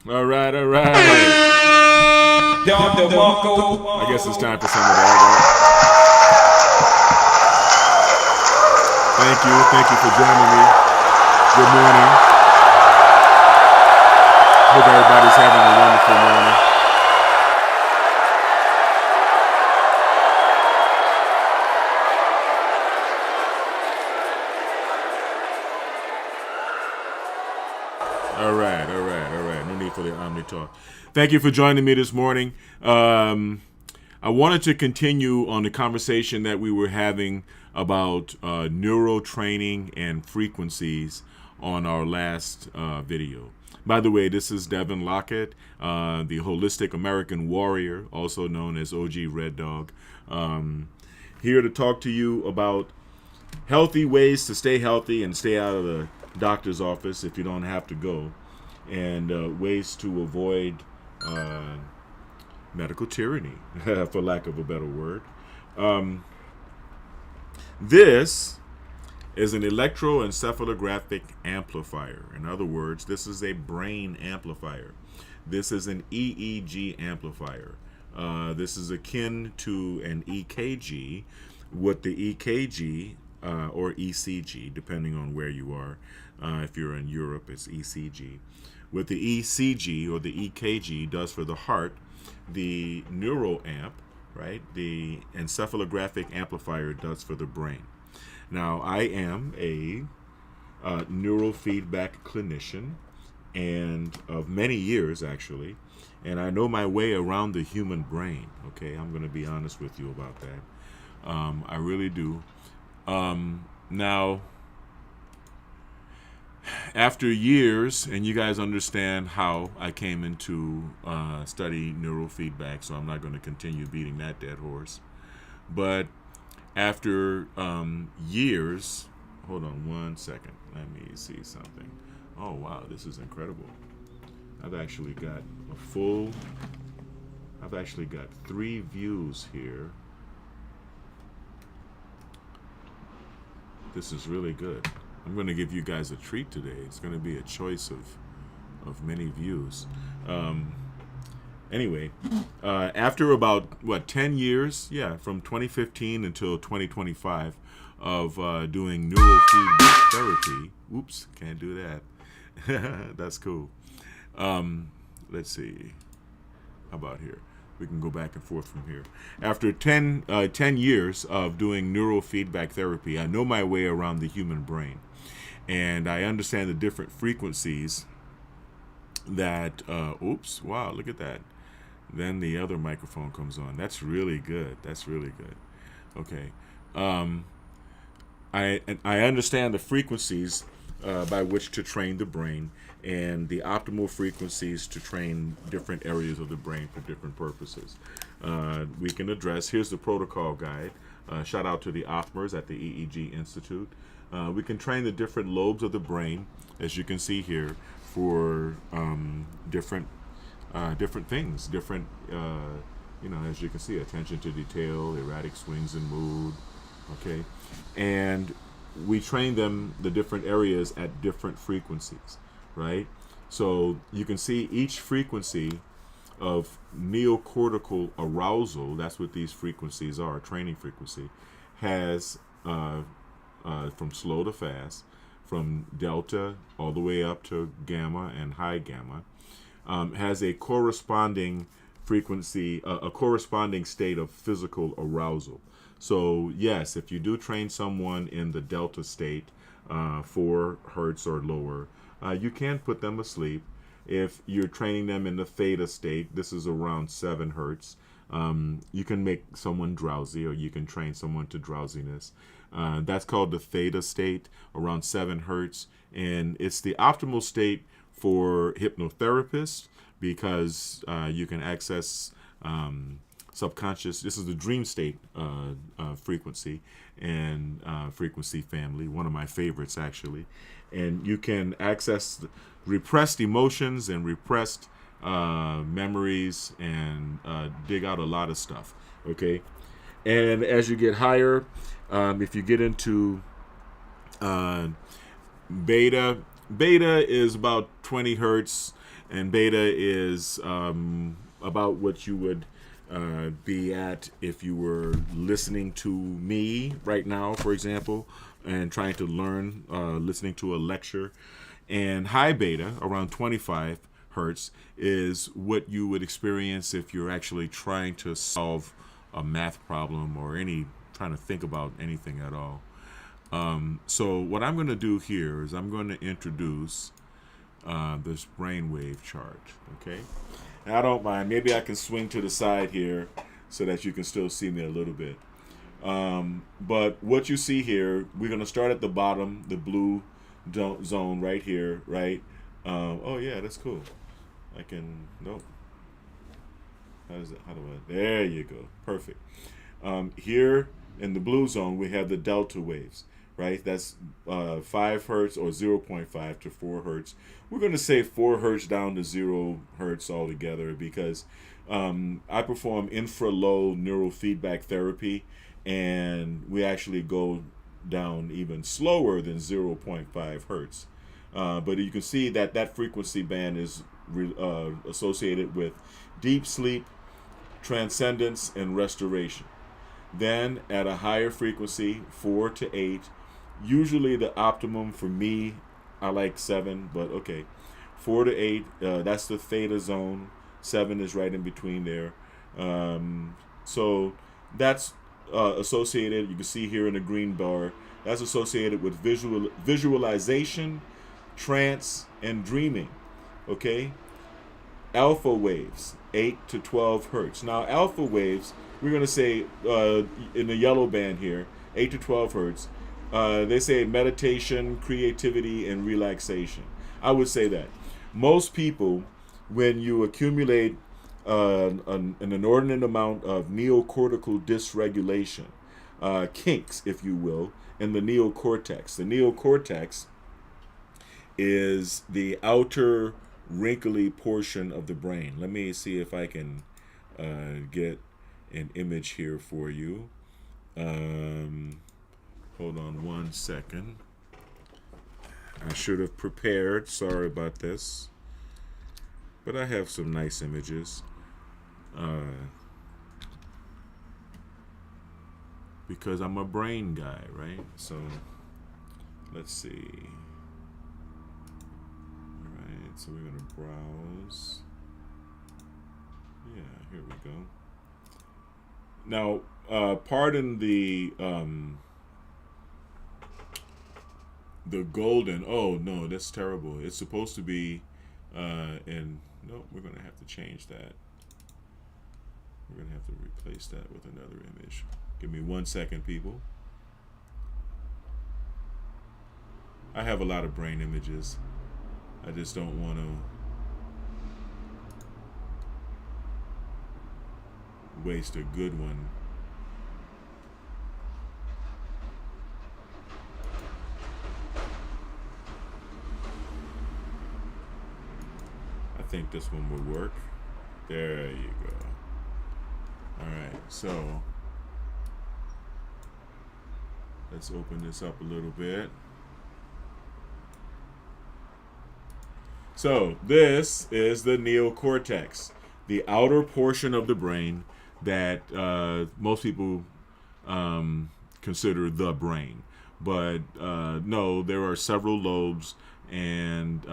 All right, all right. I guess it's time for some of that. Right? Thank you for joining me. Good morning. Hope everybody's having a wonderful morning. All right, all right, all right. No need for the Omni talk. Thank you for joining me this morning. I wanted to continue on the conversation that we were having about neuro training and frequencies on our last video. By the way, this is Devin Lockett, the holistic American warrior, also known as OG Red Dog, here to talk to you about healthy ways to stay healthy and stay out of the doctor's office if you don't have to go, and ways to avoid medical tyranny, for lack of a better word. This is an electroencephalographic amplifier. In other words, this is a brain amplifier. This is an EEG amplifier. This is akin to an EKG, with the EKG or ECG, depending on where you are. If you're in Europe, it's ECG. What the ECG or the EKG does for the heart, the neuroamp, right, the encephalographic amplifier does for the brain. Now, I am a neurofeedback clinician, and of many years actually, and I know my way around the human brain. Okay, I'm going to be honest with you about that. I really do. Now, after years, and you guys understand how I came into study neurofeedback, so I'm not going to continue beating that dead horse. But after years, hold on one second. Let me see something. Oh, wow, this is incredible. I've actually got 3 views here. This is really good. I'm going to give you guys a treat today. It's going to be a choice of many views. Anyway, after about 10 years, from 2015 until 2025 of doing neurofeedback therapy. Oops, can't do that. That's cool. Let's see. How about here? We can go back and forth from here. After 10 years of doing neurofeedback therapy, I know my way around the human brain. And I understand the different frequencies that, oops, wow, look at that. Then the other microphone comes on. That's really good. That's really good. Okay. I understand the frequencies by which to train the brain, and the optimal frequencies to train different areas of the brain for different purposes. We can address, here's the protocol guide. Shout out to the OPMers at the EEG Institute. We can train the different lobes of the brain, as you can see here, for different things, different, as you can see, attention to detail, erratic swings in mood, okay? And we train them, the different areas, at different frequencies, right? So you can see each frequency of neocortical arousal, that's what these frequencies are, training frequency, has from slow to fast, from delta all the way up to gamma and high gamma, has a corresponding frequency, a corresponding state of physical arousal. So yes, if you do train someone in the delta state, 4 hertz or lower, you can put them asleep. If you're training them in the theta state, this is around 7 hertz. You can make someone drowsy, or you can train someone to drowsiness. That's called the theta state, around 7 hertz. And it's the optimal state for hypnotherapists because you can access subconscious. This is the dream state frequency and frequency family, one of my favorites actually. And you can access repressed emotions and repressed memories and dig out a lot of stuff. Okay, and as you get higher, if you get into beta is about 20 hertz. And beta is about what you would be at if you were listening to me right now, for example, and trying to learn, listening to a lecture. And high beta, around 25 hertz, is what you would experience if you're actually trying to solve a math problem or trying to think about anything at all. So what I'm going to do here is I'm going to introduce this brainwave chart. Okay, and I don't mind. Maybe I can swing to the side here so that you can still see me a little bit. But what you see here, we're going to start at the bottom, the blue zone right here, right? Oh yeah, that's cool. I can, nope. How do I, there you go. Perfect. Here in the blue zone, we have the delta waves, right? That's 5 hertz or 0.5 to 4 hertz. We're going to say 4 hertz down to 0 hertz altogether because I perform infra-low neurofeedback therapy, and we actually go down even slower than 0.5 hertz. But you can see that that frequency band is associated with deep sleep, transcendence, and restoration. Then at a higher frequency, 4 to 8, usually the optimum for me, I like 7, but okay. 4 to 8, that's the theta zone. 7 is right in between there. So that's associated, you can see here in the green bar, that's associated with visualization, trance, and dreaming. Okay? Alpha waves, 8 to 12 hertz. Now, alpha waves, we're going to say in the yellow band here, 8 to 12 hertz, they say meditation, creativity, and relaxation. I would say that. Most people, when you accumulate an inordinate amount of neocortical dysregulation, kinks, if you will, in the neocortex. The neocortex is the outer wrinkly portion of the brain. Let me see if I can get an image here for you. Hold on one second. I should have prepared. Sorry about this. But I have some nice images. Because I'm a brain guy, right? So let's see. Alright, so we're gonna browse. Yeah, here we go. Now, pardon the golden. Oh no, that's terrible. It's supposed to be in. Nope, we're gonna have to change that. We're gonna have to replace that with another image. Give me 1 second, people. I have a lot of brain images. I just don't want to waste a good one. I think this one will work. There you go. Alright, so let's open this up a little bit. So this is the neocortex, the outer portion of the brain that most people consider the brain. But no, there are several lobes and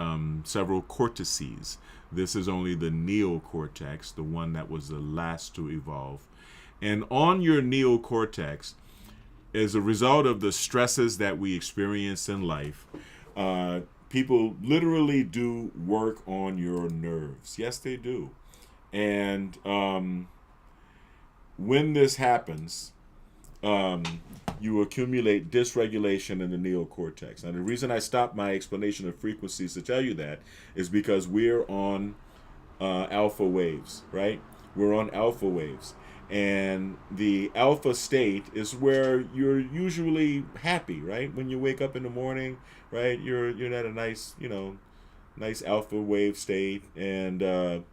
several cortices. This is only the neocortex, the one that was the last to evolve. And on your neocortex, as a result of the stresses that we experience in life, people literally do work on your nerves. Yes, they do. And when this happens, you accumulate dysregulation in the neocortex. Now, the reason I stopped my explanation of frequencies to tell you that is because we're on alpha waves, right? We're on alpha waves. And the alpha state is where you're usually happy, right? When you wake up in the morning, right? You're at a nice, nice alpha wave state, and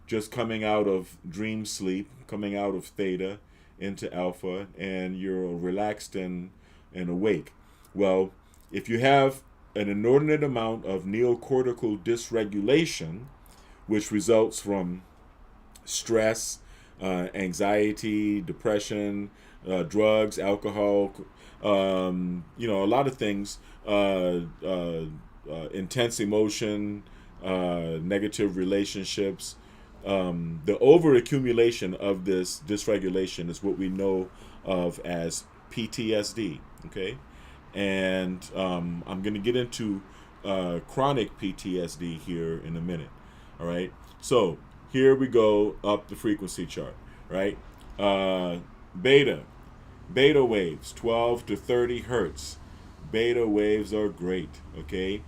just coming out of dream sleep, coming out of theta into alpha, and you're relaxed and awake. Well, if you have an inordinate amount of neocortical dysregulation, which results from stress, anxiety, depression, drugs, alcohol, a lot of things, intense emotion, negative relationships. The overaccumulation of this dysregulation is what we know of as PTSD. Okay, and I'm going to get into chronic PTSD here in a minute. All right, so here we go up the frequency chart. Right, beta waves, 12 to 30 hertz. Beta waves are great. Okay,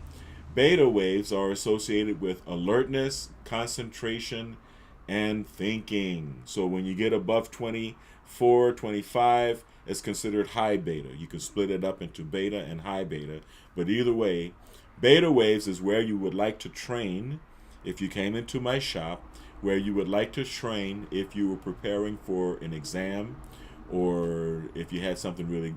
beta waves are associated with alertness, concentration, and thinking. So when you get above 24, 25, it's considered high beta. You can split it up into beta and high beta. But either way, beta waves is where you would like to train if you came into my shop, where you would like to train if you were preparing for an exam, or if you had something really,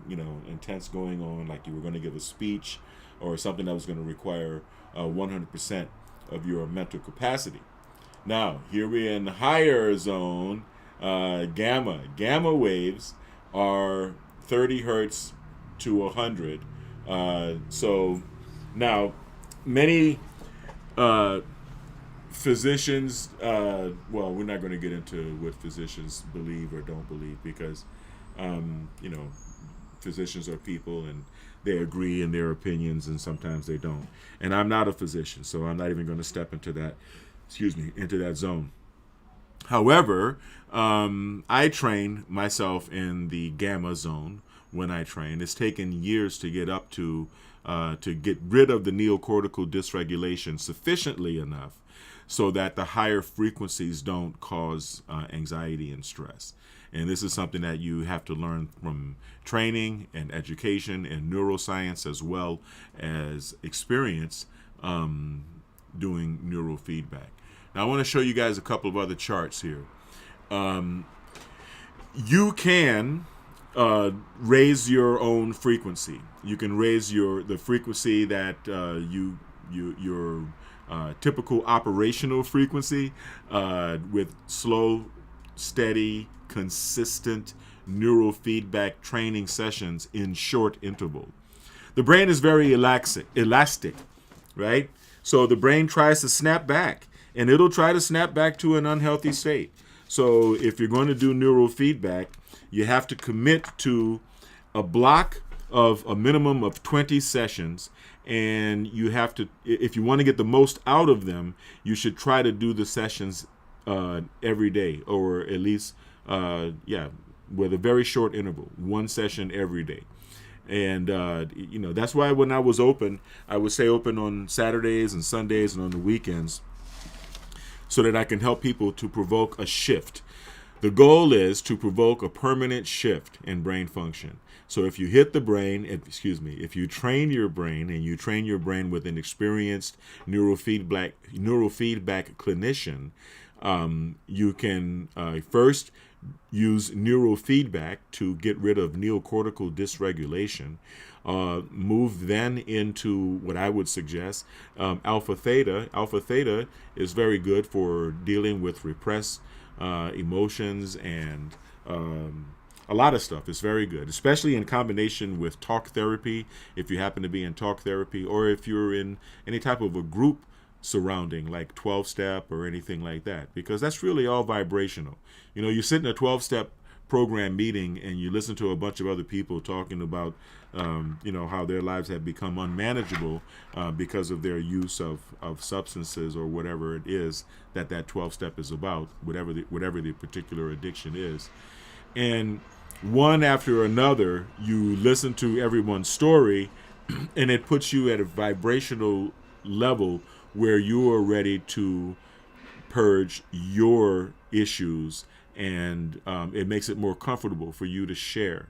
intense going on, like you were going to give a speech or something that was going to require 100% of your mental capacity. Now, here we're in the higher zone, gamma. Gamma waves are 30 hertz to 100. So now, many physicians, we're not going to get into what physicians believe or don't believe, because, physicians are people and they agree in their opinions and sometimes they don't. And I'm not a physician, so I'm not even going to step into that, into that zone. However, I train myself in the gamma zone when I train. It's taken years to get up to get rid of the neocortical dysregulation sufficiently enough so that the higher frequencies don't cause anxiety and stress. And this is something that you have to learn from training and education and neuroscience, as well as experience doing neurofeedback. Now, I want to show you guys a couple of other charts here. You can raise your own frequency. You can raise the frequency that your typical operational frequency with slow, steady, consistent neurofeedback training sessions in short interval. The brain is very elastic, right? So the brain tries to snap back, and it'll try to snap back to an unhealthy state. So if you're going to do neurofeedback, you have to commit to a block of a minimum of 20 sessions, and you have to, if you want to get the most out of them, you should try to do the sessions every day, or at least with a very short interval, one session every day. And that's why when I was open, I would stay open on Saturdays and Sundays and on the weekends, so that I can help people to provoke a shift. The goal is to provoke a permanent shift in brain function. So if you hit the brain, if you train your brain, and you train your brain with an experienced neurofeedback clinician, you can first use neurofeedback to get rid of neocortical dysregulation. Move then into what I would suggest, alpha theta. Alpha theta is very good for dealing with repressed emotions and a lot of stuff. It's very good, especially in combination with talk therapy, if you happen to be in talk therapy, or if you're in any type of a group surrounding, like 12-step or anything like that, because that's really all vibrational. You sit in a 12-step program meeting and you listen to a bunch of other people talking about how their lives have become unmanageable because of their use of substances or whatever it is that 12-step is about, whatever the particular addiction is. And one after another, you listen to everyone's story, and it puts you at a vibrational level where you are ready to purge your issues, and it makes it more comfortable for you to share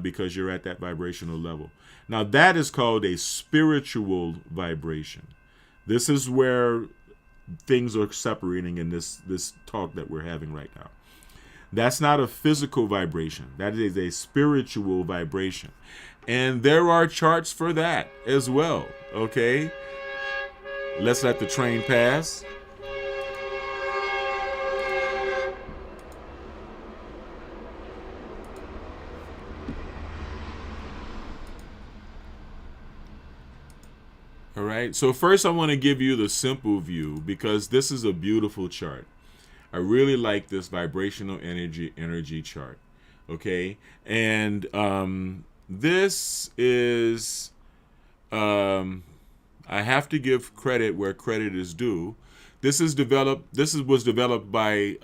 because you're at that vibrational level. Now, that is called a spiritual vibration. This is where things are separating in this talk that we're having right now. That's not a physical vibration. That is a spiritual vibration. And there are charts for that as well, okay? Let's let the train pass. right. So first, I want to give you the simple view because this is a beautiful chart. I really like this vibrational energy chart. Okay, and this is I have to give credit where credit is due. Was developed by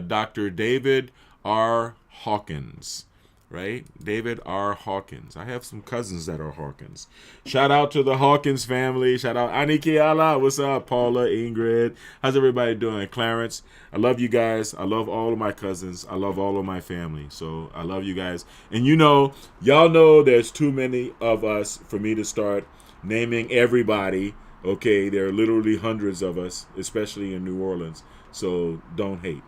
Dr. David R. Hawkins, right? David R. Hawkins. I have some cousins that are Hawkins. Shout out to the Hawkins family. Shout out Anikiala. What's up? Paula, Ingrid. How's everybody doing? Clarence. I love you guys. I love all of my cousins. I love all of my family. So I love you guys. And y'all know there's too many of us for me to start naming everybody. Okay, there are literally hundreds of us, especially in New Orleans. So don't hate.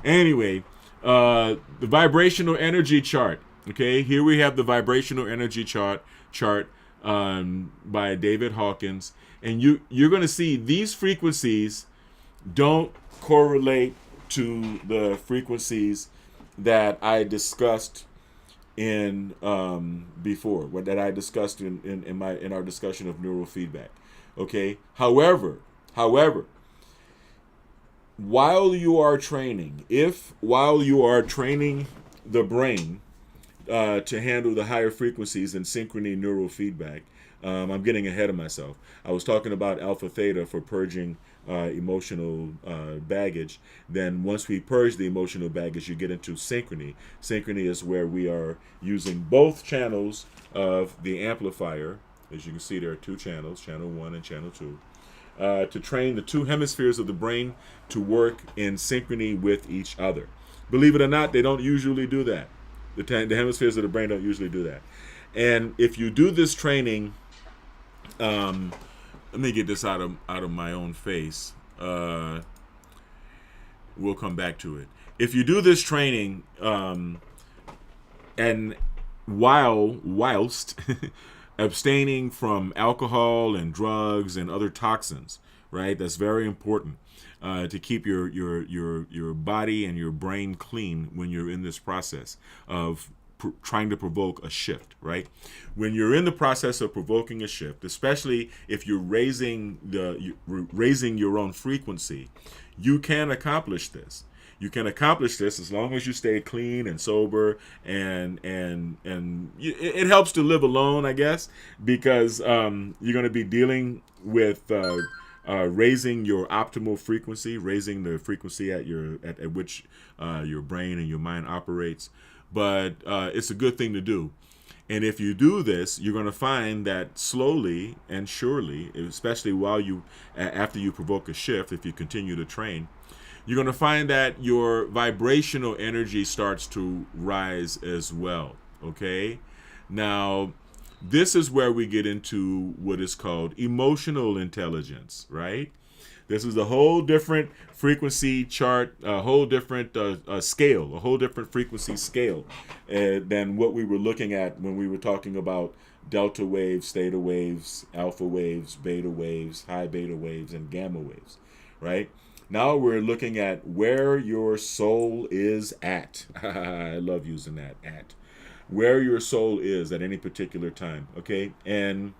Anyway, the vibrational energy chart. Okay, here we have the vibrational energy chart by David Hawkins, and you're going to see these frequencies don't correlate to the frequencies that I discussed in before, that I discussed in our discussion of neurofeedback. Okay. However, while you are training the brain to handle the higher frequencies in synchrony neurofeedback, I'm getting ahead of myself. I was talking about alpha theta for purging emotional baggage. Then once we purge the emotional baggage, you get into synchrony. Synchrony is where we are using both channels of the amplifier. As you can see, there are two channels, channel 1 and channel 2, to train the two hemispheres of the brain to work in synchrony with each other. Believe it or not, they don't usually do that. The hemispheres of the brain don't usually do that. And if you do this training, let me get this out of my own face. We'll come back to it. If you do this training, and whilst abstaining from alcohol and drugs and other toxins, right? That's very important to keep your body and your brain clean when you're in this process of trying to provoke a shift, right? When you're in the process of provoking a shift, especially if you're raising your own frequency, you can accomplish this. You can accomplish this as long as you stay clean and sober, and it helps to live alone, I guess, because you're going to be dealing with raising your optimal frequency, raising the frequency at which your brain and your mind operates. But it's a good thing to do. And if you do this, you're going to find that slowly and surely, especially after you provoke a shift, if you continue to train, you're going to find that your vibrational energy starts to rise as well, okay? Now, this is where we get into what is called emotional intelligence, right? This is a whole different frequency chart, a whole different scale, a whole different frequency scale than what we were looking at when we were talking about delta waves, theta waves, alpha waves, beta waves, high beta waves, and gamma waves, right? Now we're looking at where your soul is at. I love using that, at. Where your soul is at any particular time, okay? And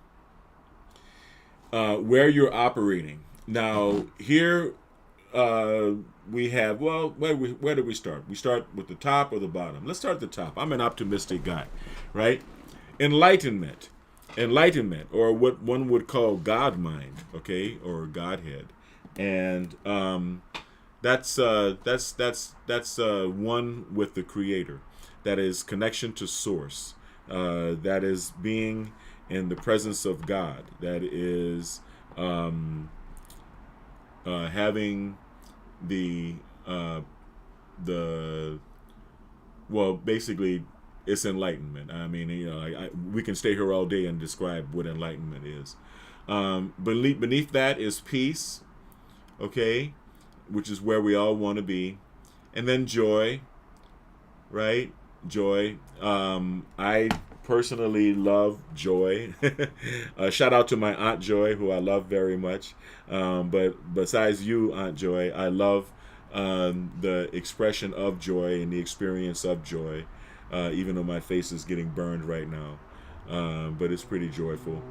where you're operating. Now, here we have, well, where do we start? We start with the top or the bottom? Let's start at the top. I'm an optimistic guy, right? Enlightenment, or what one would call God mind, okay, or Godhead. And that's one with the Creator. That is connection to Source. That is being in the presence of God. That is having basically it's enlightenment. I mean, we can stay here all day and describe what enlightenment is. Beneath that is peace. Okay, which is where we all want to be. And then joy, right? Joy. I personally love joy. Shout out to my Aunt Joy, who I love very much. But besides you, Aunt Joy, I love the expression of joy and the experience of joy, even though my face is getting burned right now. But it's pretty joyful.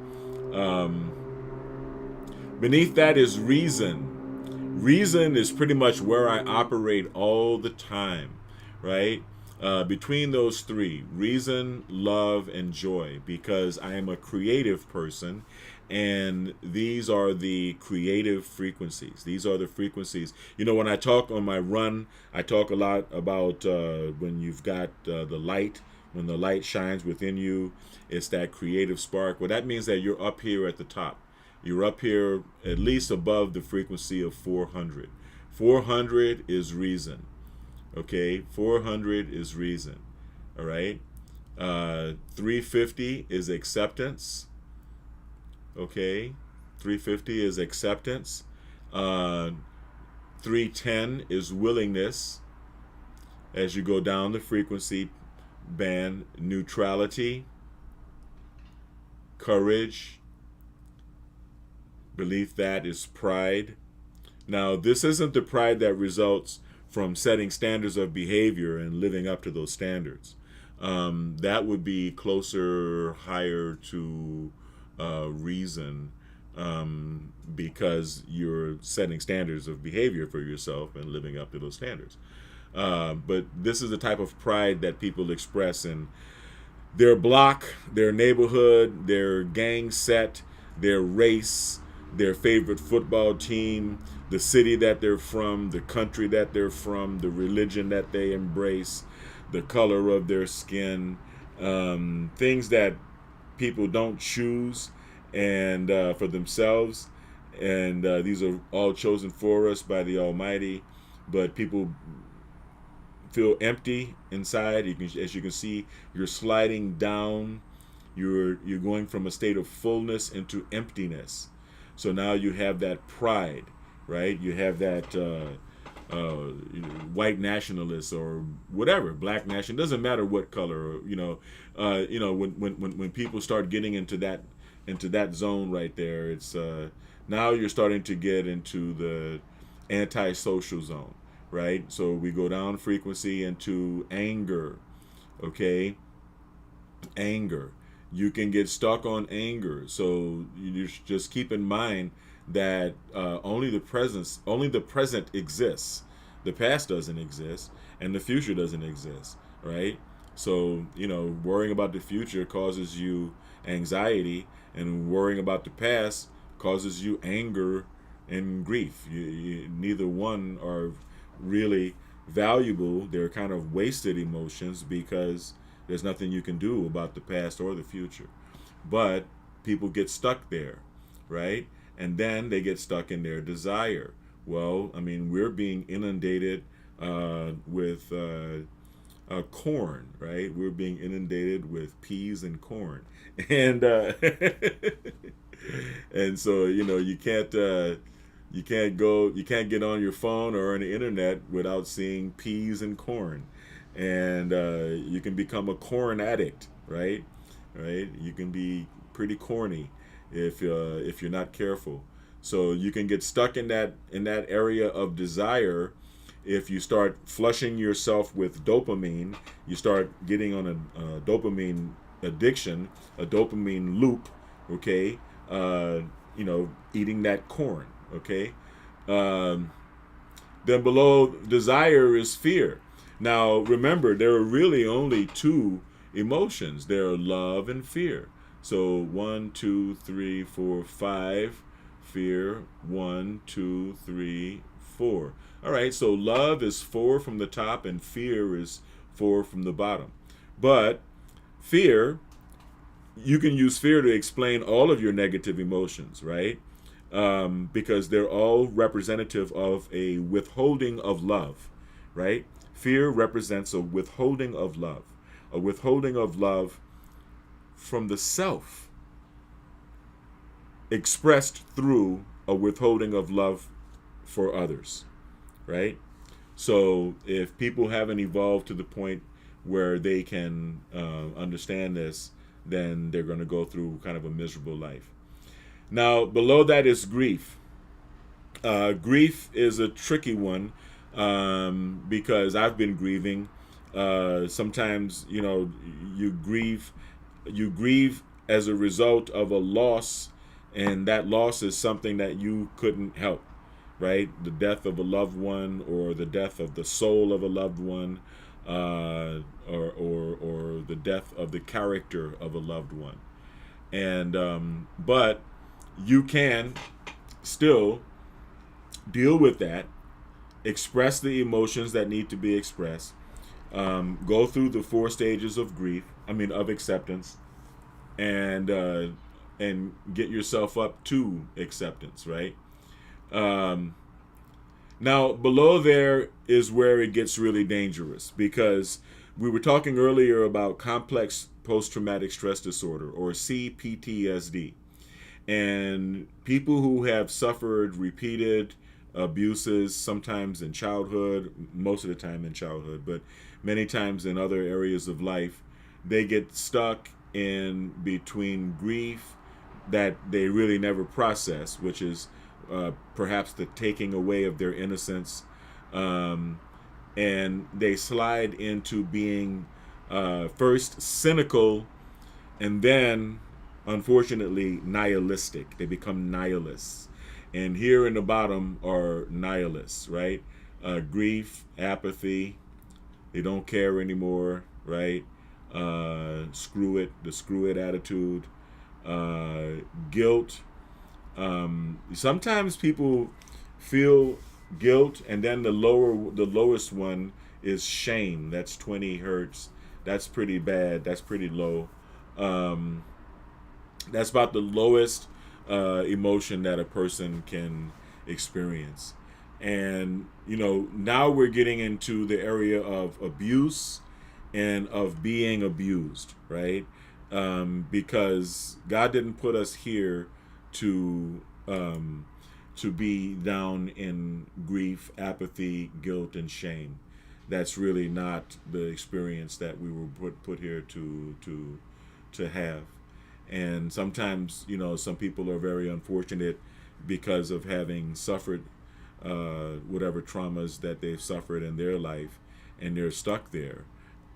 Beneath that is reason. Reason is pretty much where I operate all the time, right? Between those three, reason, love, and joy, because I am a creative person, and these are the creative frequencies. These are the frequencies. When I talk on my run, I talk a lot about when you've got the light, when the light shines within you, it's that creative spark. Well, that means that you're up here at the top. You're up here at least above the frequency of 400. 400 is reason. Okay, 400 is reason. All right. 350 is acceptance. Okay, 350 is acceptance. 310 is willingness. As you go down the frequency band, neutrality, courage. Beneath that is pride. Now, this isn't the pride that results from setting standards of behavior and living up to those standards. That would be closer, higher to reason, because you're setting standards of behavior for yourself and living up to those standards. But this is the type of pride that people express in their block, their neighborhood, their gang set, their race, their favorite football team, the city that they're from, the country that they're from, the religion that they embrace, the color of their skin, things that people don't choose and for themselves. And these are all chosen for us by the Almighty, but people feel empty inside. As you can see, you're sliding down. You're going from a state of fullness into emptiness. So now you have that pride, right? You have that white nationalist or whatever, black national. Doesn't matter what color. When people start getting into that zone right there, it's now you're starting to get into the antisocial zone, right? So we go down frequency into anger, okay? Anger. You can get stuck on anger. So you just keep in mind that only the present exists. The past doesn't exist, and the future doesn't exist, right? So worrying about the future causes you anxiety, and worrying about the past causes you anger and grief. Neither one are really valuable. They're kind of wasted emotions because there's nothing you can do about the past or the future. But people get stuck there, right? And then they get stuck in their desire. Well, I mean, we're being inundated with corn, right? We're being inundated with peas and corn. And and so you can't get on your phone or on the internet without seeing peas and corn. And you can become a corn addict, right? You can be pretty corny if you're not careful. So you can get stuck in that area of desire. If you start flushing yourself with dopamine, you start getting on a dopamine addiction, a dopamine loop. Okay, eating that corn. Okay, then below desire is fear. Now, remember, there are really only two emotions. There are love and fear. So 1, 2, 3, 4, 5, fear, 1, 2, 3, 4. All right, so love is 4 from the top and fear is 4 from the bottom. But fear, you can use fear to explain all of your negative emotions, right? Because they're all representative of a withholding of love, right? Fear represents a withholding of love from the self, expressed through a withholding of love for others, right? So if people haven't evolved to the point where they can understand this, then they're going to go through kind of a miserable life. Now, below that is grief. Grief is a tricky one because I've been grieving. Sometimes, you grieve as a result of a loss, and that loss is something that you couldn't help, right? The death of a loved one, or the death of the soul of a loved one, or the death of the character of a loved one. And but you can still deal with that, express the emotions that need to be expressed, go through the 4 stages of grief, of acceptance, and get yourself up to acceptance, right? Now, below there is where it gets really dangerous, because we were talking earlier about complex post-traumatic stress disorder, or CPTSD. And people who have suffered repeated abuses, sometimes in childhood, most of the time in childhood, but many times in other areas of life, they get stuck in between grief that they really never process, which is perhaps the taking away of their innocence, and they slide into being first cynical, and then, unfortunately, nihilistic. They become nihilists. And here in the bottom are nihilists, right? Grief, apathy, they don't care anymore, right? Screw it, the screw it attitude, guilt. Sometimes people feel guilt, and then the lowest one is shame. That's 20 hertz. That's pretty bad. That's pretty low. That's about the lowest emotion that a person can experience. And now we're getting into the area of abuse and of being abused, right? Because God didn't put us here to be down in grief, apathy, guilt, and shame. That's really not the experience that we were put here to have. And sometimes, some people are very unfortunate because of having suffered whatever traumas that they've suffered in their life, and they're stuck there.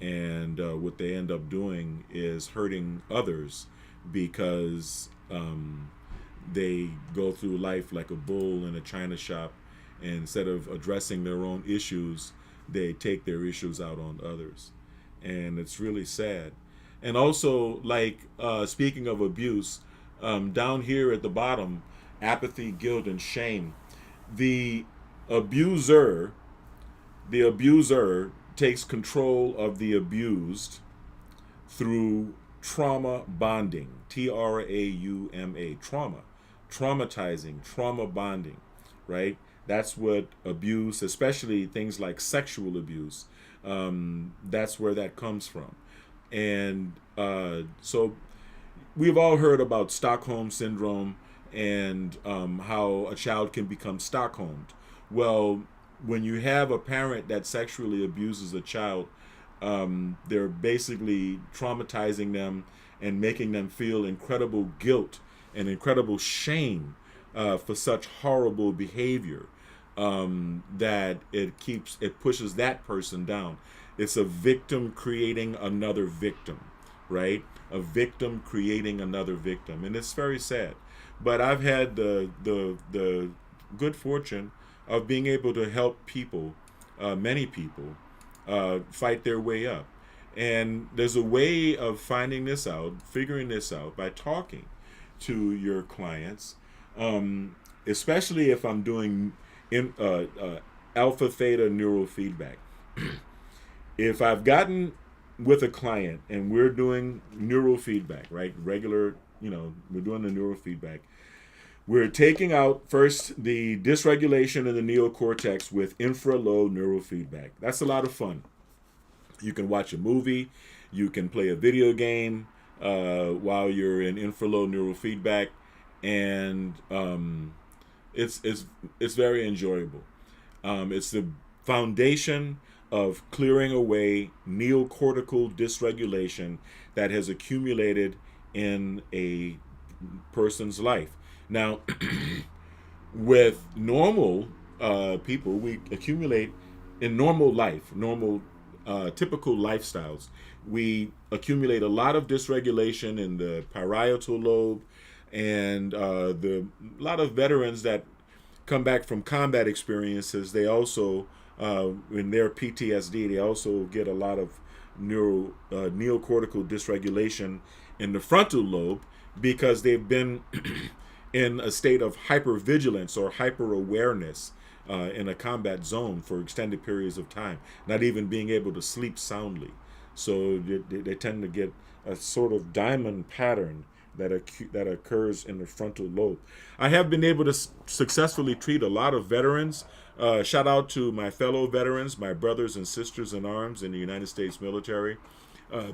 And what they end up doing is hurting others, because they go through life like a bull in a china shop, and instead of addressing their own issues, they take their issues out on others. And it's really sad. And also, speaking of abuse, down here at the bottom, apathy, guilt, and shame, the abuser takes control of the abused through trauma bonding. Trauma, traumatizing, trauma bonding, right? That's what abuse, especially things like sexual abuse, that's where that comes from. And so we've all heard about Stockholm syndrome, and how a child can become Stockholmed. Well, when you have a parent that sexually abuses a child, they're basically traumatizing them and making them feel incredible guilt and incredible shame for such horrible behavior, that it pushes that person down. It's a victim creating another victim, right? A victim creating another victim, and it's very sad. But I've had the good fortune of being able to help people, many people, fight their way up. And there's a way of finding this out, figuring this out, by talking to your clients, especially if I'm doing alpha theta neurofeedback. If I've gotten with a client and we're doing neurofeedback, right? Regular, we're doing the neurofeedback. We're taking out first the dysregulation in the neocortex with infra-low neurofeedback. That's a lot of fun. You can watch a movie, you can play a video game while you're in infra-low neurofeedback, and it's very enjoyable. It's the foundation of clearing away neocortical dysregulation that has accumulated in a person's life. Now, with normal people, we accumulate in normal life, typical lifestyles. We accumulate a lot of dysregulation in the parietal lobe And the a lot of veterans that come back from combat experiences, they also, in their PTSD, they also get a lot of neocortical dysregulation in the frontal lobe because they've been in a state of hypervigilance or hyper awareness in a combat zone for extended periods of time, not even being able to sleep soundly. So they tend to get a sort of diamond pattern that occurs in the frontal lobe. I have been able to successfully treat a lot of veterans. Shout out to my fellow veterans, my brothers and sisters in arms in the United States military.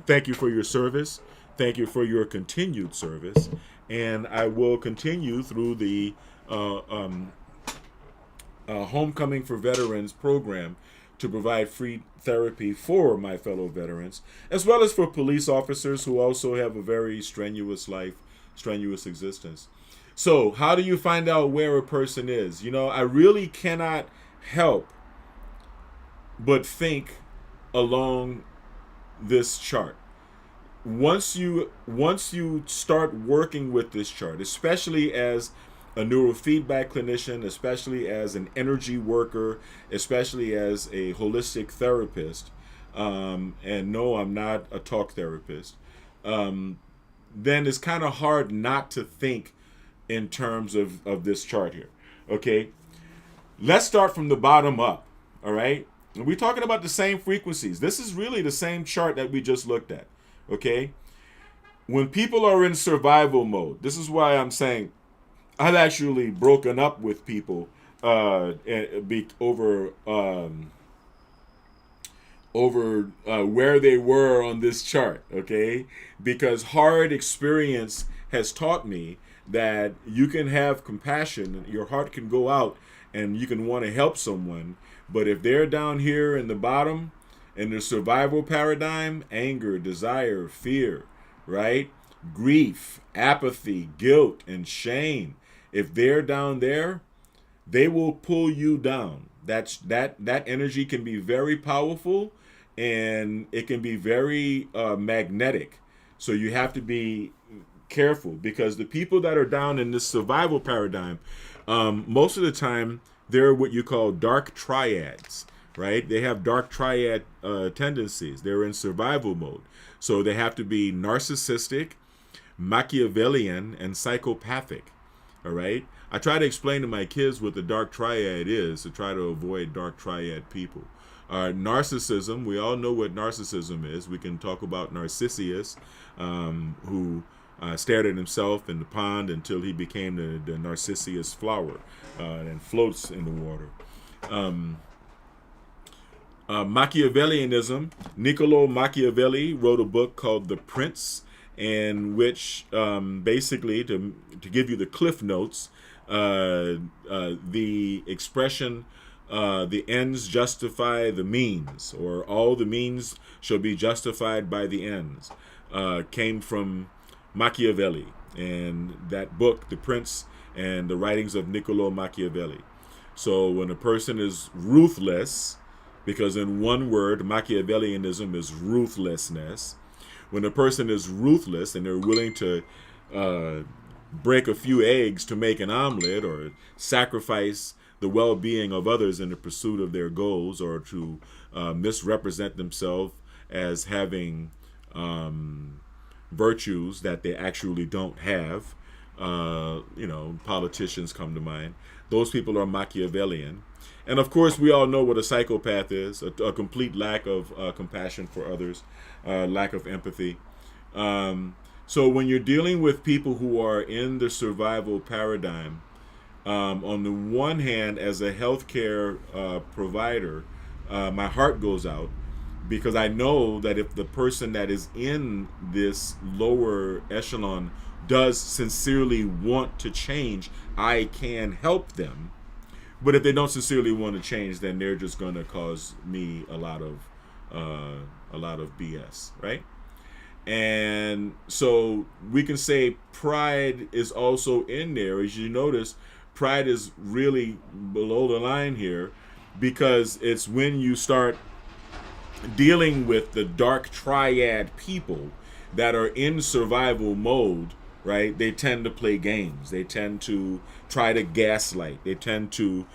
Thank you for your service. Thank you for your continued service. And I will continue through the Homecoming for Veterans program to provide free therapy for my fellow veterans, as well as for police officers who also have a very strenuous life, strenuous existence. So, how do you find out where a person is? You know, I really cannot help but think along this chart. Once you start working with this chart, especially as a neurofeedback clinician, especially as an energy worker, especially as a holistic therapist, and no, I'm not a talk therapist, then it's kind of hard not to think in terms of this chart here. Okay, let's start from the bottom up. All right, and we're talking about the same frequencies. This is really the same chart that we just looked at. Okay, when people are in survival mode, this is why I'm saying I've actually broken up with people over where they were on this chart, okay? Because hard experience has taught me that you can have compassion, your heart can go out, and you can want to help someone, but if they're down here in the bottom, in the survival paradigm, anger, desire, fear, right? Grief, apathy, guilt, and shame. If they're down there, they will pull you down. That energy can be very powerful, and it can be very magnetic. So you have to be careful, because the people that are down in this survival paradigm, most of the time they're what you call dark triads, right? They have dark triad tendencies. They're in survival mode. So they have to be narcissistic, Machiavellian, and psychopathic. All right. I try to explain to my kids what the dark triad is to try to avoid dark triad people. Narcissism, we all know what narcissism is. We can talk about Narcissus, who stared at himself in the pond until he became the Narcissus flower and floats in the water. Machiavellianism, Niccolo Machiavelli wrote a book called The Prince, in which basically, to give you the cliff notes, the expression the ends justify the means, or all the means shall be justified by the ends, came from Machiavelli, and that book, The Prince, and the writings of Niccolo Machiavelli. So when a person is ruthless, because in one word, Machiavellianism is ruthlessness. When a person is ruthless and they're willing to break a few eggs to make an omelet, or sacrifice the well-being of others in the pursuit of their goals, or to misrepresent themselves as having virtues that they actually don't have, politicians come to mind. Those people are Machiavellian. And of course, we all know what a psychopath is, a complete lack of compassion for others, lack of empathy. So when you're dealing with people who are in the survival paradigm, on the one hand, as a healthcare provider, my heart goes out, because I know that if the person that is in this lower echelon does sincerely want to change, I can help them. But if they don't sincerely want to change, then they're just going to cause me a lot of BS, right? And so we can say pride is also in there. As you notice, pride is really below the line here, because it's when you start dealing with the dark triad people that are in survival mode, right? They tend to play games. They tend to try to gaslight. They tend to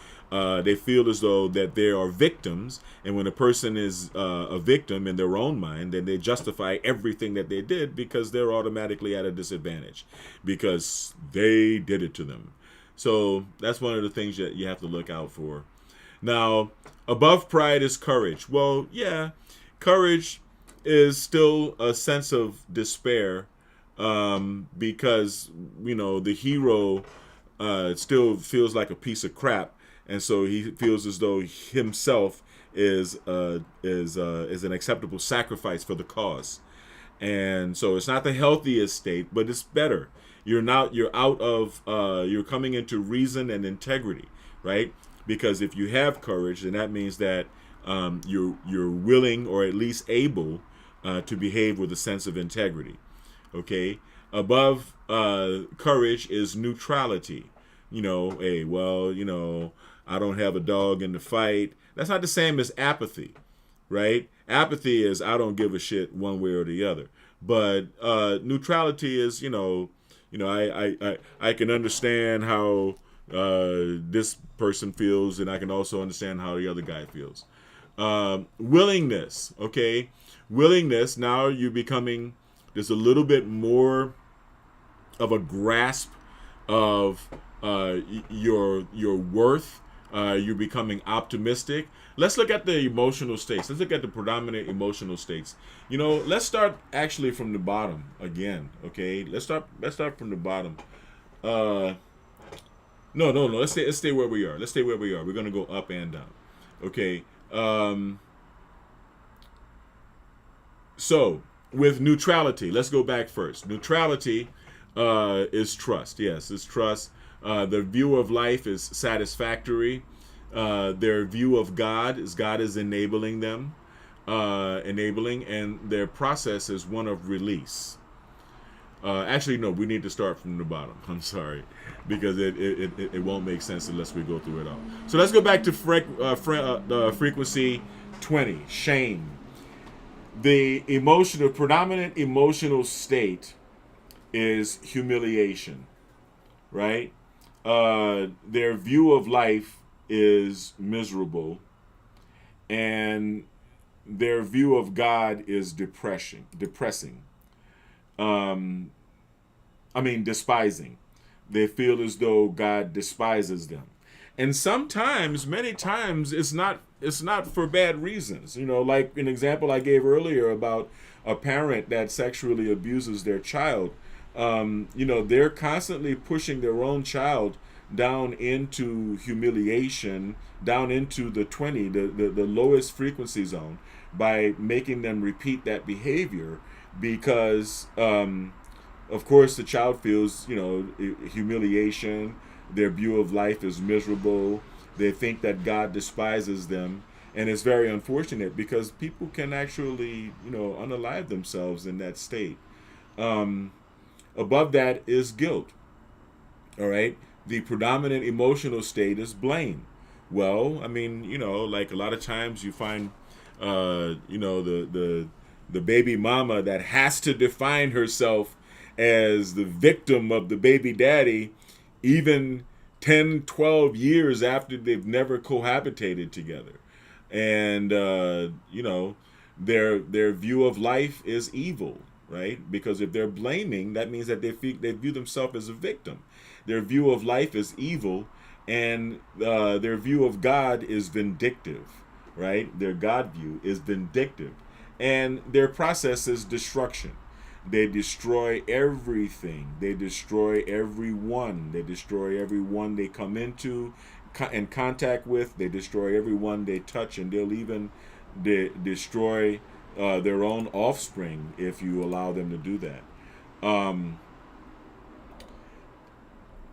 they feel as though that they are victims, and when a person is a victim in their own mind, then they justify everything that they did because they're automatically at a disadvantage because they did it to them. So that's one of the things that you have to look out for. Now, above pride is courage. Well, yeah, courage is still a sense of despair, because the hero still feels like a piece of crap, and so he feels as though himself is an acceptable sacrifice for the cause. And so it's not the healthiest state, but it's better. You're coming into reason and integrity, right? Because if you have courage, then that means that you're willing, or at least able, to behave with a sense of integrity. Okay. Above courage is neutrality. Hey, well, I don't have a dog in the fight. That's not the same as apathy, right? Apathy is I don't give a shit one way or the other. But neutrality is, I can understand how this person feels, and I can also understand how the other guy feels. Willingness, okay? Willingness, now you're becoming, there's a little bit more of a grasp of your worth. You're becoming optimistic. Let's look at the emotional states. Let's look at the predominant emotional states. Let's start actually from the bottom again. Okay, let's start from the bottom. No. Let's stay where we are. We're gonna go up and down. Okay. So with neutrality, let's go back first. Neutrality is trust. Yes, it's trust. Their view of life is satisfactory. Their view of God is enabling them, and their process is one of release. Actually, no, we need to start from the bottom. I'm sorry, because it won't make sense unless we go through it all. So let's go back to frequency 20, shame. The predominant emotional state is humiliation, right? Their view of life is miserable, and their view of God is depressing. Despising. They feel as though God despises them, and many times, it's not for bad reasons. Like an example I gave earlier about a parent that sexually abuses their child. They're constantly pushing their own child down into humiliation, down into the 20, the lowest frequency zone, by making them repeat that behavior because, of course, the child feels, humiliation. Their view of life is miserable. They think that God despises them. And it's very unfortunate because people can actually, unalive themselves in that state. Above that is guilt. All right. The predominant emotional state is blame. Well, like a lot of times you find, the baby mama that has to define herself as the victim of the baby daddy, even 10, 12 years after they've never cohabitated together. And, their view of life is evil. Right? Because if they're blaming, that means that they view themselves as a victim. Their view of life is evil, and their view of God is vindictive. Right? Their God view is vindictive, and their process is destruction. They destroy everything. They destroy everyone. They destroy everyone they come into in contact with. They destroy everyone they touch, and they'll even destroy their own offspring if you allow them to do that.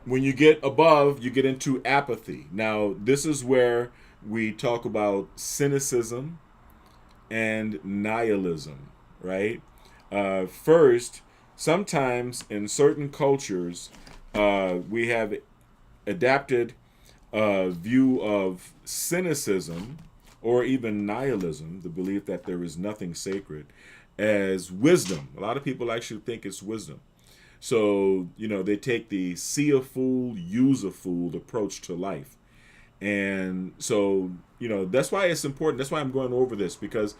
When you get above, you get into apathy. Now, this is where we talk about cynicism and nihilism, right? First, sometimes in certain cultures, we have adapted a view of cynicism or even nihilism, the belief that there is nothing sacred, as wisdom. A lot of people actually think it's wisdom. So, they take the see a fool, use a fool approach to life. And so, that's why it's important. That's why I'm going over this, because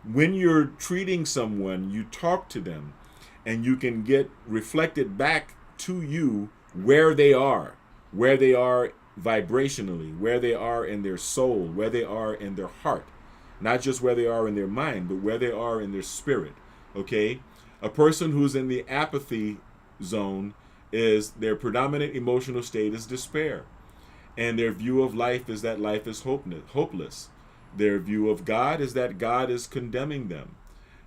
when you're treating someone, you talk to them and you can get reflected back to you where they are vibrationally, where they are in their soul, where they are in their heart. Not just where they are in their mind, but where they are in their spirit. Okay? A person who's in the apathy zone is their predominant emotional state is despair. And their view of life is that life is hopeless. Their view of God is that God is condemning them.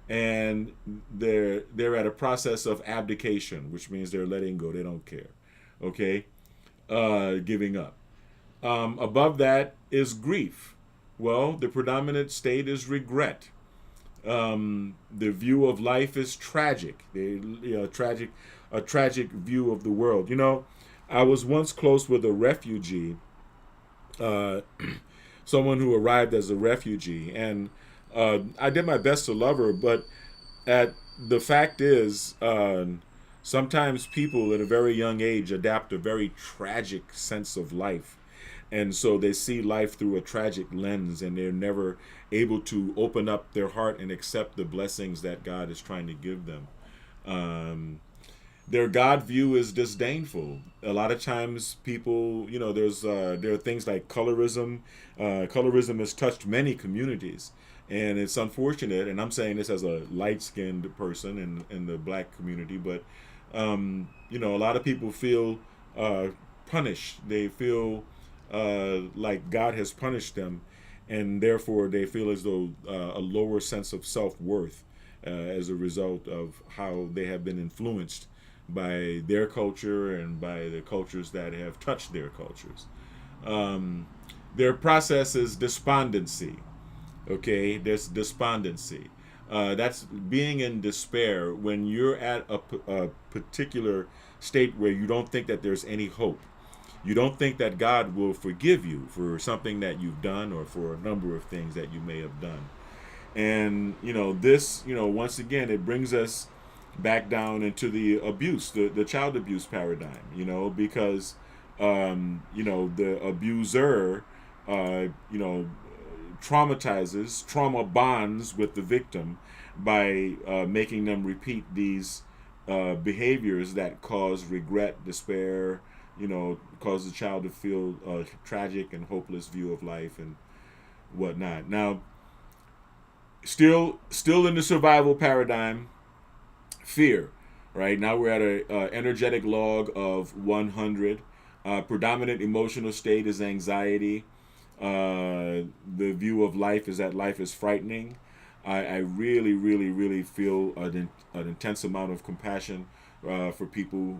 And they're at a process of abdication, which means they're letting go. They don't care. Okay? Giving up. Above that is grief. Well, the predominant state is regret. The view of life is tragic. A tragic view of the world. I was once close with a refugee, someone who arrived as a refugee, and I did my best to love her, but the fact is, sometimes people at a very young age adapt a very tragic sense of life. And so they see life through a tragic lens, and they're never able to open up their heart and accept the blessings that God is trying to give them. Their God view is disdainful. A lot of times people, there are things like colorism. Colorism has touched many communities. And it's unfortunate, and I'm saying this as a light-skinned person in the black community, but, a lot of people feel punished. They feel like God has punished them, and therefore they feel as though a lower sense of self-worth as a result of how they have been influenced by their culture and by the cultures that have touched their cultures. Their process is despondency. Okay, there's despondency. That's being in despair when you're at a particular state where you don't think that there's any hope. You don't think that God will forgive you for something that you've done or for a number of things that you may have done. And, this, once again, it brings us back down into the abuse, the child abuse paradigm, because, the abuser, trauma bonds with the victim by making them repeat these behaviors that cause regret, despair, cause the child to feel a tragic and hopeless view of life and whatnot. Now, still in the survival paradigm, fear. Right now we're at a energetic log of 100. Predominant emotional state is anxiety. The view of life is that life is frightening. I really, really, really feel an intense amount of compassion for people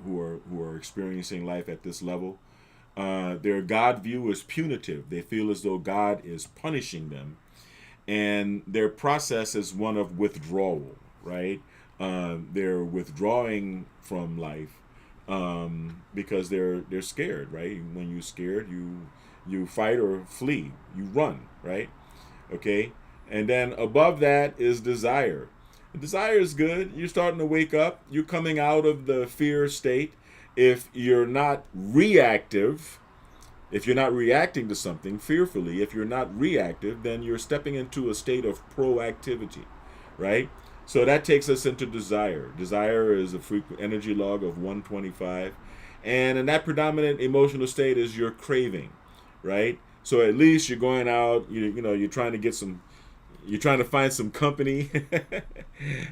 who are experiencing life at this level. Their God view is punitive. They feel as though God is punishing them, and their process is one of withdrawal. Right? They're withdrawing from life because they're scared. Right? When you're scared, you fight or flee. You run. Right? Okay. And then above that is desire. Desire is good. You're starting to wake up. You're coming out of the fear state. If you're not reactive, if you're not reacting to something fearfully, if you're not reactive, then you're stepping into a state of proactivity, right? So that takes us into desire. Desire is a frequent energy log of 125. And in that predominant emotional state is your craving, right? So at least you're going out, you're trying to get some, you're trying to find some company.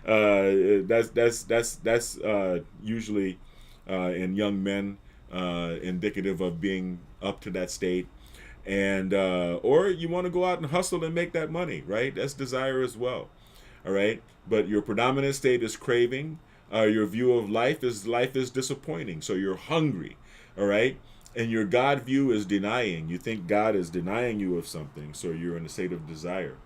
That's usually in young men indicative of being up to that state, and or you want to go out and hustle and make that money, right? That's desire as well. All right, but your predominant state is craving. Your view of life is disappointing, so you're hungry. All right. And your God view is denying. You think God is denying you of something, so you're in a state of desire.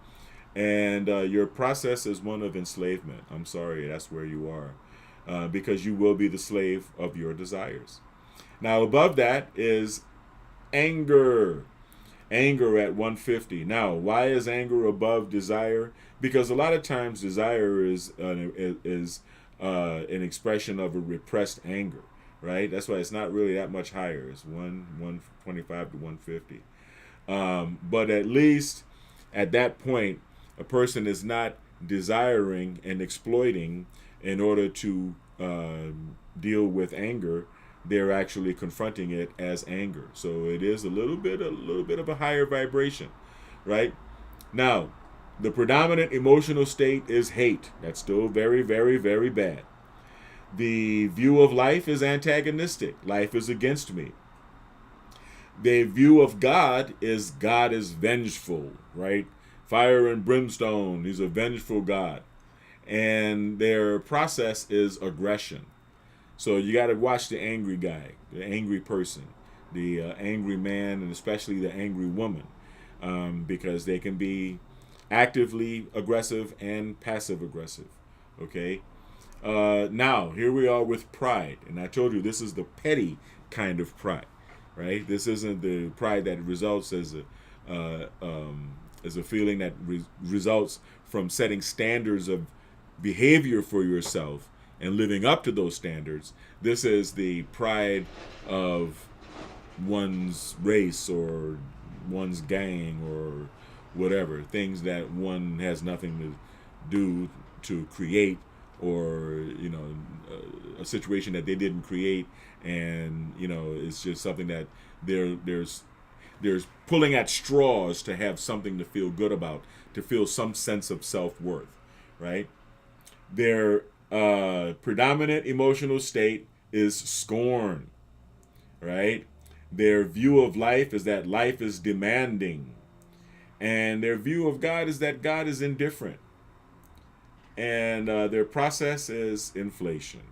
And your process is one of enslavement. I'm sorry, that's where you are. Because you will be the slave of your desires. Now, above that is anger. Anger at 150. Now, why is anger above desire? Because a lot of times desire is an expression of a repressed anger, right? That's why it's not really that much higher. It's 125 to 150. But at least at that point, a person is not desiring and exploiting in order to deal with anger. They're actually confronting it as anger. So it is a little bit of a higher vibration, right? Now, the predominant emotional state is hate. That's still very, very, very bad. The view of life is antagonistic. Life is against me. The view of God is vengeful, right? Fire and brimstone. He's a vengeful God. And their process is aggression. So you got to watch the angry guy, the angry person, the angry man, and especially the angry woman, because they can be actively aggressive and passive aggressive. Okay. Now here we are with pride, and I told you this is the petty kind of pride, right? This isn't the pride that results as a feeling that results from setting standards of behavior for yourself and living up to those standards. This is the pride of one's race or one's gang or whatever, things that one has nothing to do to create, or a situation that they didn't create, and it's just something that there's pulling at straws to have something to feel good about, to feel some sense of self-worth, right? Their predominant emotional state is scorn, right? Their view of life is that life is demanding, and their view of God is that God is indifferent, and their process is inflation,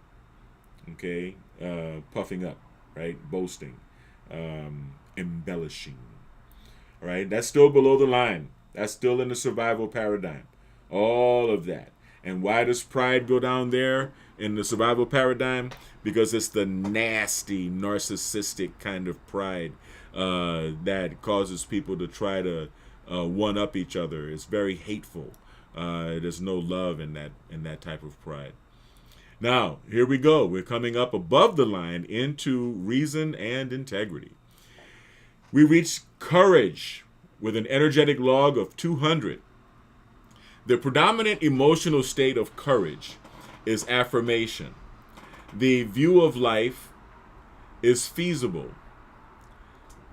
okay? Puffing up, right? Boasting, embellishing, right? That's still below the line. That's still in the survival paradigm. All of that. And why does pride go down there in the survival paradigm? Because it's the nasty, narcissistic kind of pride that causes people to try to one-up each other. It's very hateful. There's no love in that type of pride. Now, here we go. We're coming up above the line into reason and integrity. We reach courage with an energetic log of 200. The predominant emotional state of courage is affirmation. The view of life is feasible.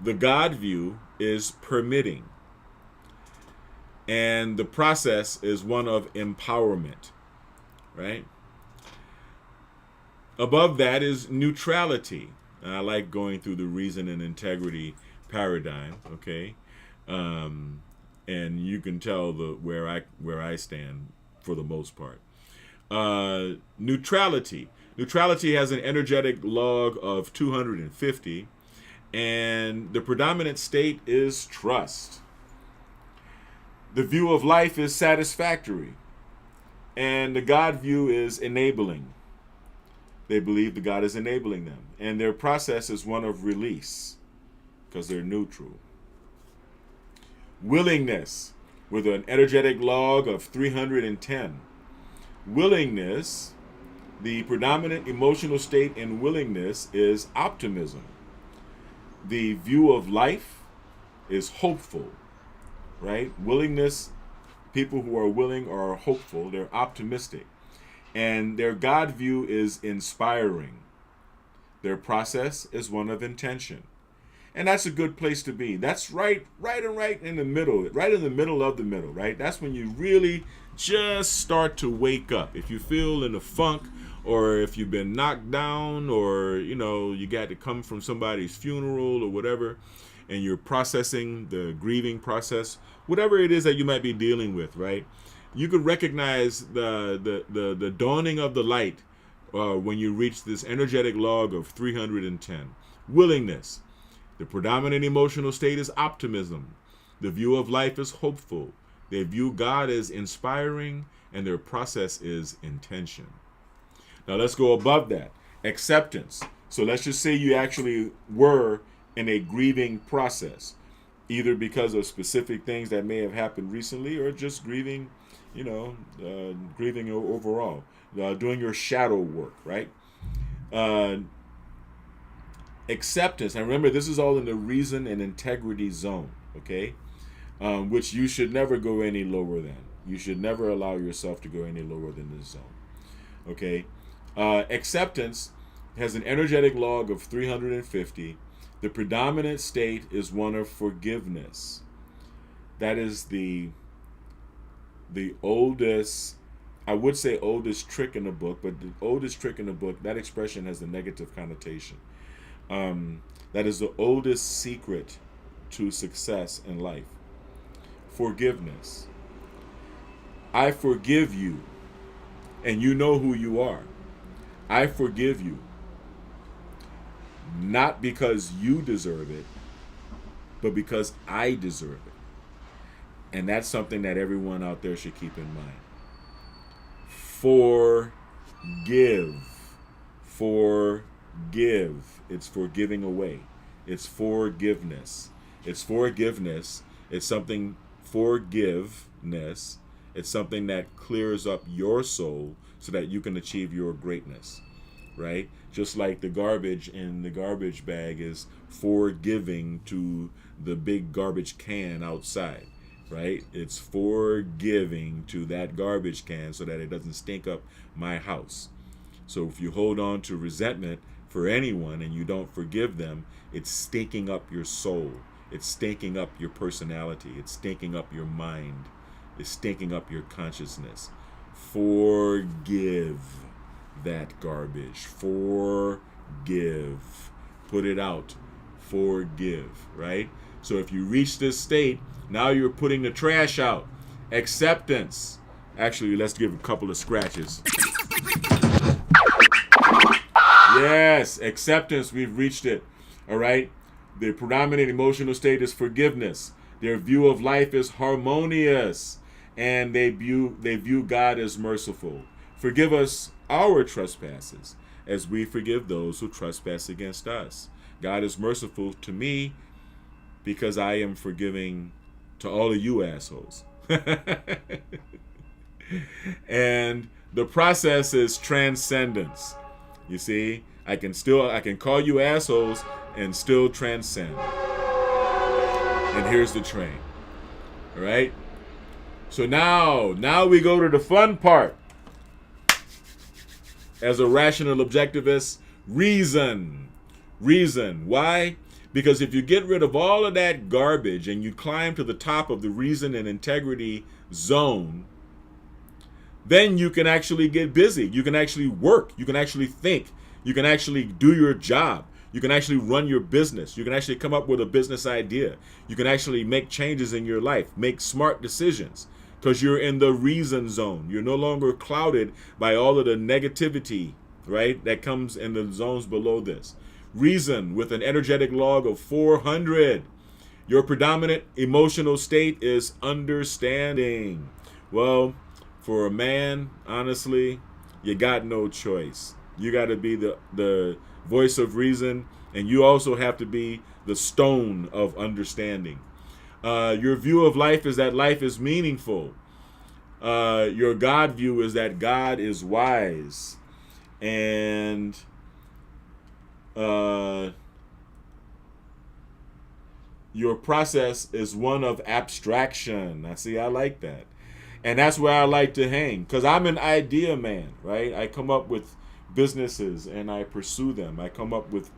The God view is permitting. And the process is one of empowerment, right? Above that is neutrality. And I like going through the reason and integrity paradigm, okay? And you can tell where I stand for the most part. Neutrality. Neutrality has an energetic log of 250, and the predominant state is trust. The view of life is satisfactory, and the God view is enabling. They believe the God is enabling them, and their process is one of release because they're neutral. Willingness, with an energetic log of 310. Willingness, the predominant emotional state in willingness is optimism. The view of life is hopeful, right? Willingness, people who are willing are hopeful, they're optimistic. And their God view is inspiring. Their process is one of intention. And that's a good place to be. That's right in the middle, right in the middle of the middle, right? That's when you really just start to wake up. If you feel in a funk, or if you've been knocked down, or, you got to come from somebody's funeral or whatever, and you're processing the grieving process, whatever it is that you might be dealing with, right? You could recognize the dawning of the light when you reach this energetic log of 310. Willingness. The predominant emotional state is optimism. The view of life is hopeful. They view God as inspiring, and their process is intention. Now let's go above that. Acceptance. So let's just say you actually were in a grieving process. either because of specific things that may have happened recently or just grieving, grieving overall, doing your shadow work, right? Uh, Acceptance, and remember, this is all in the reason and integrity zone, okay? Which you should never go any lower than. You should never allow yourself to go any lower than this zone, okay? Acceptance has an energetic log of 350. The predominant state is one of forgiveness. That is the oldest, I would say oldest trick in the book, but the oldest trick in the book, that expression has a negative connotation. That is the oldest secret to success in life. Forgiveness. I forgive you, and you know who you are. I forgive you, not because you deserve it, but because I deserve it. And that's something that everyone out there should keep in mind. Forgive. Forgive. It's forgiving away. It's forgiveness. It's forgiveness. It's something, forgiveness. It's something that clears up your soul so that you can achieve your greatness, right? Just like the garbage in the garbage bag is forgiving to the big garbage can outside, right? It's forgiving to that garbage can so that it doesn't stink up my house. So if you hold on to resentment for anyone and you don't forgive them, it's stinking up your soul. It's stinking up your personality. It's stinking up your mind. It's stinking up your consciousness. Forgive that garbage. Forgive. Put it out. Forgive, right? So if you reach this state, now you're putting the trash out. Acceptance. Actually, let's give a couple of scratches. Yes, acceptance. We've reached it. All right. The predominant emotional state is forgiveness. Their view of life is harmonious, and they view God as merciful. Forgive us our trespasses, as we forgive those who trespass against us. God is merciful to me because I am forgiving to all of you assholes. And the process is transcendence. You see, I can call you assholes and still transcend. And here's the train. All right? So now we go to the fun part. As a rational objectivist, reason. Reason. Why? Because if you get rid of all of that garbage and you climb to the top of the reason and integrity zone, then you can actually get busy. You can actually work. You can actually think. You can actually do your job. You can actually run your business. You can actually come up with a business idea. You can actually make changes in your life, make smart decisions, because you're in the reason zone. You're no longer clouded by all of the negativity, right, that comes in the zones below this. Reason with an energetic log of 400. Your predominant emotional state is understanding. Well, for a man, honestly, you got no choice. You got to be the voice of reason, and you also have to be the stone of understanding. Your view of life is that life is meaningful. Your God view is that God is wise. And your process is one of abstraction. I like that. And that's where I like to hang, because I'm an idea man, right? I come up with businesses and I pursue them. I come up with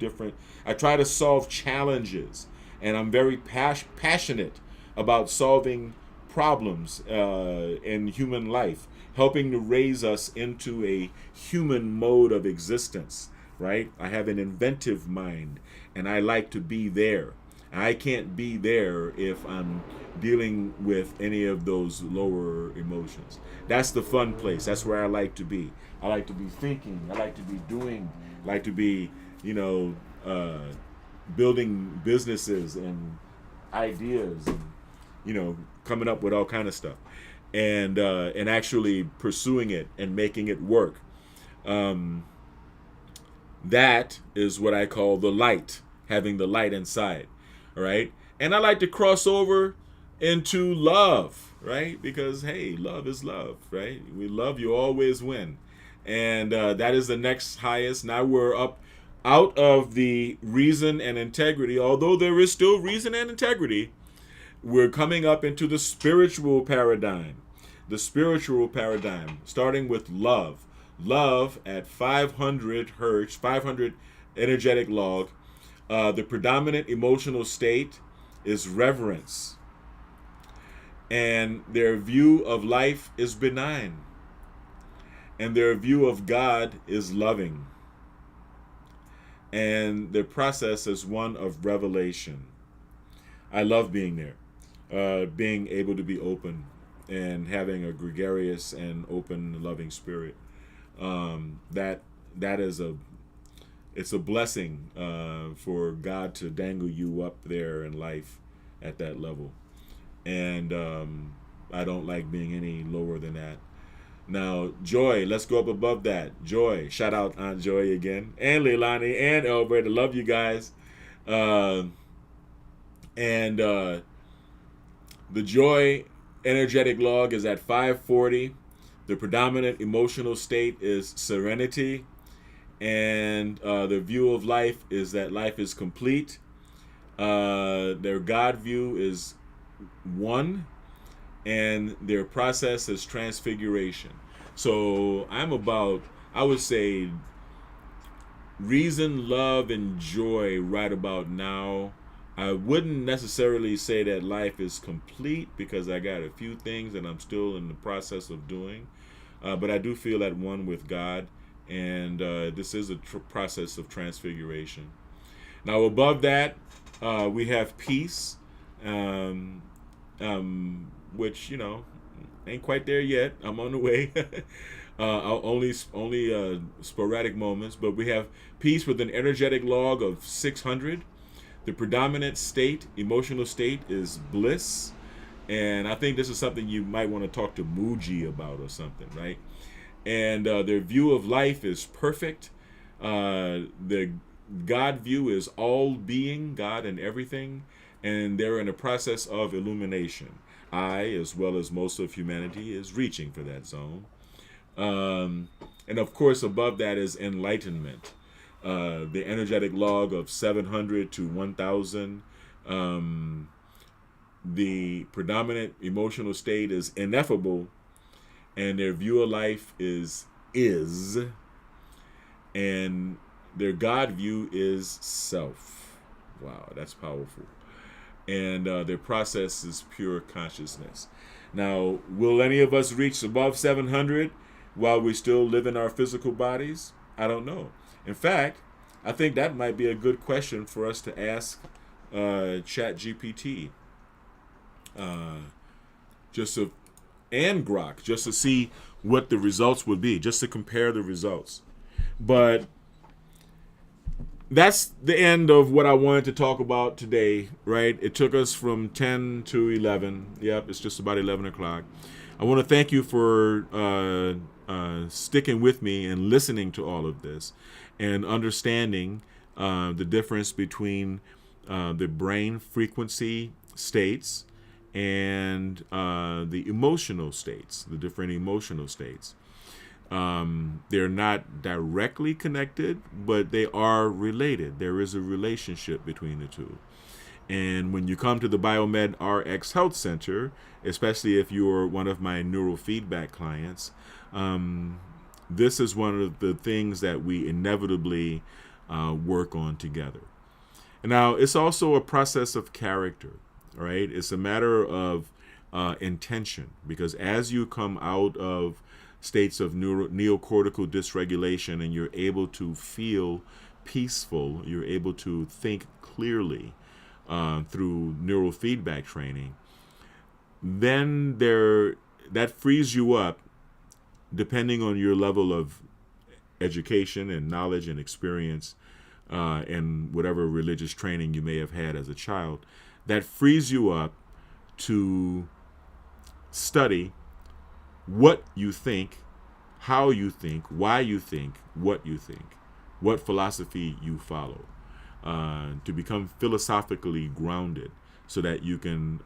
I try to solve challenges, and I'm very passionate about solving problems in human life, helping to raise us into a human mode of existence, right? I have an inventive mind, and I like to be there. I can't be there if I'm dealing with any of those lower emotions. That's the fun place. That's where I like to be. I like to be thinking. I like to be doing. I like to be, building businesses and ideas and, coming up with all kind of stuff, and actually pursuing it and making it work. That is what I call the light, having the light inside. All right. And I like to cross over into love, right? Because, hey, love is love, right? We love, you always win. And that is the next highest. Now we're up out of the reason and integrity, although there is still reason and integrity. We're coming up into the spiritual paradigm. The spiritual paradigm, starting with love. Love at 500 hertz, 500 energetic log. The predominant emotional state is reverence. And their view of life is benign. And their view of God is loving. And their process is one of revelation. I love being there, being able to be open and having a gregarious and open, loving spirit. That is it's a blessing for God to dangle you up there in life at that level. And I don't like being any lower than that. Now, Joy, let's go up above that. Joy, shout out Aunt Joy again, and Leilani, and Albert. I love you guys. And the Joy energetic log is at 540. The predominant emotional state is serenity. And the view of life is that life is complete. Their God view is one. And their process is transfiguration. So I'm about, I would say, reason, love, and joy right about now. I wouldn't necessarily say that life is complete because I got a few things that I'm still in the process of doing. But I do feel at one with God. And this is a process of transfiguration. Now above that, we have peace. Which, ain't quite there yet. I'm on the way. Only sporadic moments, but we have peace with an energetic log of 600. The predominant state, emotional state, is bliss, and I think this is something you might want to talk to Muji about or something, right? And their view of life is perfect. The God view is all being, God and everything, and they're in a process of illumination. I, as well as most of humanity, is reaching for that zone. And of course, above that is enlightenment. The energetic log of 700 to 1000. The predominant emotional state is ineffable. And their view of life is. And their God view is self. Wow, that's powerful. And their process is pure consciousness. Now, will any of us reach above 700 while we still live in our physical bodies? I don't know. In fact, I think that might be a good question for us to ask ChatGPT, and Grok, just to see what the results would be, just to compare the results. But that's the end of what I wanted to talk about today, right? It took us from 10 to 11. Yep, it's just about 11 o'clock. I want to thank you for sticking with me and listening to all of this and understanding the difference between the brain frequency states and the emotional states, the different emotional states. They're not directly connected, but they are related. There is a relationship between the two. And when you come to the Biomed RX Health Center, especially if you're one of my neurofeedback clients, this is one of the things that we inevitably work on together. And now, it's also a process of character, right? It's a matter of intention, because as you come out of states of neocortical dysregulation and you're able to feel peaceful, you're able to think clearly through neurofeedback training, then that frees you up, depending on your level of education and knowledge and experience and whatever religious training you may have had as a child, that frees you up to study what you think, how you think, why you think, what you think, what philosophy you follow, to become philosophically grounded so that you can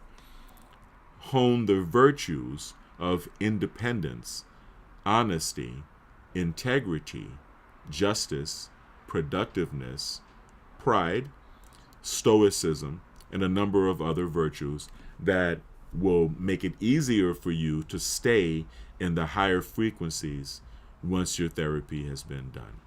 hone the virtues of independence, honesty, integrity, justice, productiveness, pride, stoicism, and a number of other virtues that will make it easier for you to stay in the higher frequencies once your therapy has been done.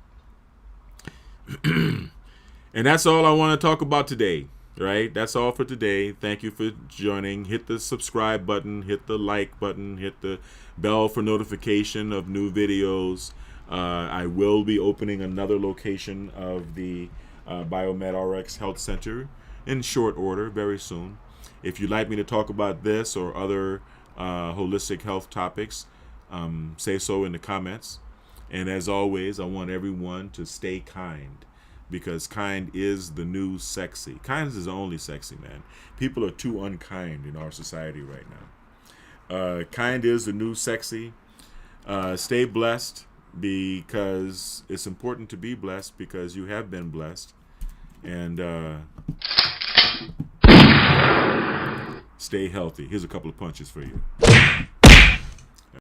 And that's all I want to talk about today, right? That's all for today. Thank you for joining. Hit the subscribe button, hit the like button, hit the bell for notification of new videos. I will be opening another location of the Biomed RX Health Center in short order, very soon. If you'd like me to talk about this or other holistic health topics, say so in the comments. And as always, I want everyone to stay kind, because kind is the new sexy. Kindness is the only sexy, man. People are too unkind in our society right now. Kind is the new sexy. Stay blessed, because it's important to be blessed, because you have been blessed. And stay healthy. Here's a couple of punches for you.